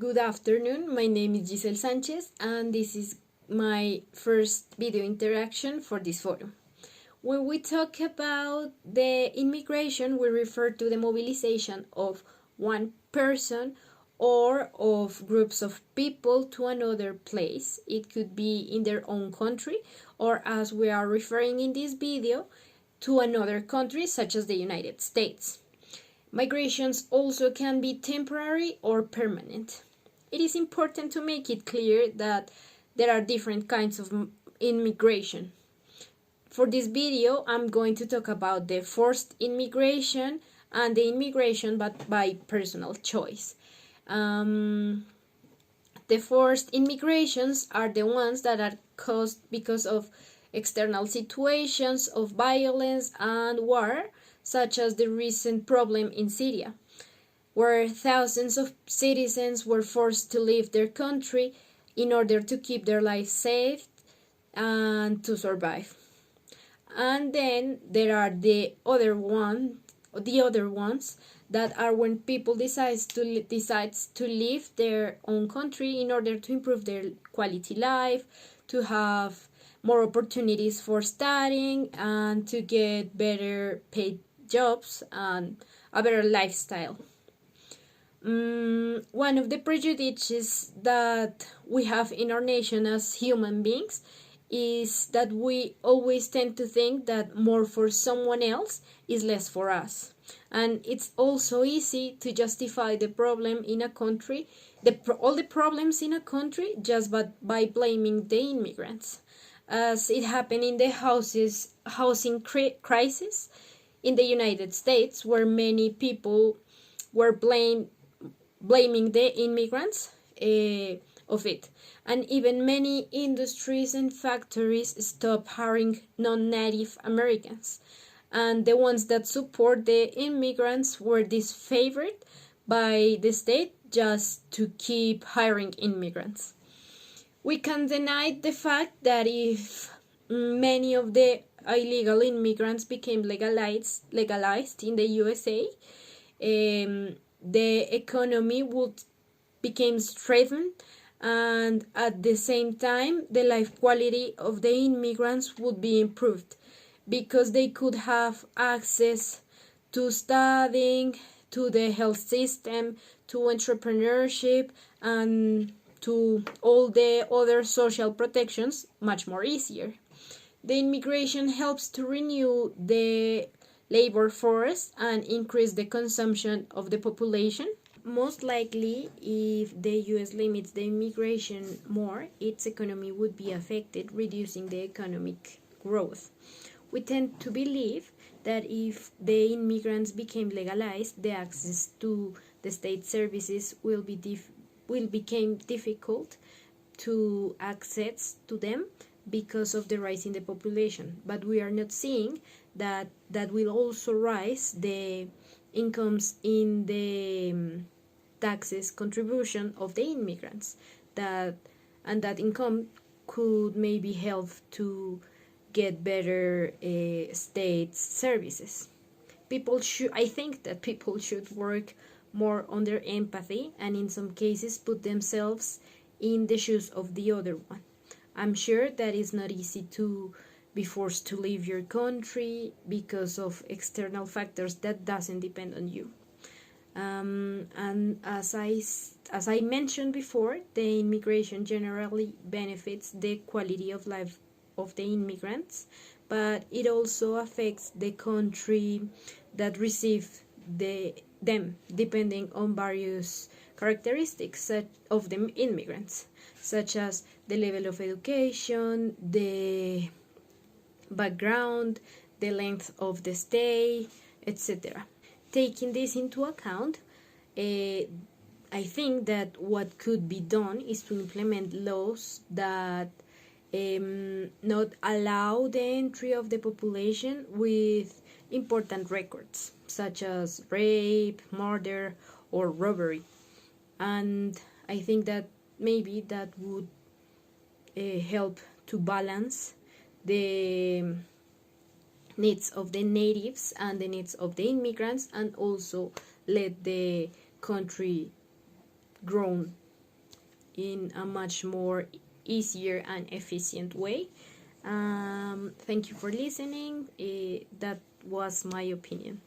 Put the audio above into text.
Good afternoon, my name is Giselle Sanchez and this is my first video interaction for this forum. When we talk about the immigration, we refer to the mobilization of one person or of groups of people to another place. It could be in their own country or, as we are referring in this video, to another country such as the United States. Migrations also can be temporary or permanent. It is important to make it clear that there are different kinds of immigration. For this video, I'm going to talk about the forced immigration and the immigration but by personal choice. The forced immigrations are the ones that are caused because of external situations of violence and war, such as the recent problem in Syria, where thousands of citizens were forced to leave their country in order to keep their lives safe and to survive. And then there are the other ones that are when people decides to leave their own country in order to improve their quality life, to have more opportunities for studying, and to get better paid jobs and a better lifestyle. One of the prejudices that we have in our nation as human beings is that we always tend to think that more for someone else is less for us. And it's also easy to justify the problem in a country, all the problems in a country, just by blaming the immigrants, as it happened in the housing crisis in the United States, where many people were blaming the immigrants of it. And even many industries and factories stopped hiring non-native Americans. And the ones that support the immigrants were disfavored by the state just to keep hiring immigrants. We can't deny the fact that if many of the illegal immigrants became legalized in the USA, the economy would become strengthened, and at the same time the life quality of the immigrants would be improved because they could have access to studying, to the health system, to entrepreneurship, and to all the other social protections much more easier. The immigration helps to renew the labor force and increase the consumption of the population. Most likely, if the US limits the immigration more, its economy would be affected, reducing the economic growth. We tend to believe that if the immigrants became legalized, the access to the state services will become difficult to access to them because of the rise in the population. But we are not seeing that will also rise the incomes in the taxes contribution of the immigrants, and that income could maybe help to get better state services. I think that people should work more on their empathy and in some cases put themselves in the shoes of the other one. I'm sure that it's not easy to be forced to leave your country because of external factors that doesn't depend on you. And as I mentioned before, the immigration generally benefits the quality of life of the immigrants, but it also affects the country that receives them, depending on various characteristics of the immigrants, such as the level of education, the background, the length of the stay, etc. Taking this into account, I think that what could be done is to implement laws that not allow the entry of the population with important records, such as rape, murder, or robbery. And I think that maybe that would help to balance the needs of the natives and the needs of the immigrants, and also let the country grow in a much more easier and efficient way. Thank you for listening. That was my opinion.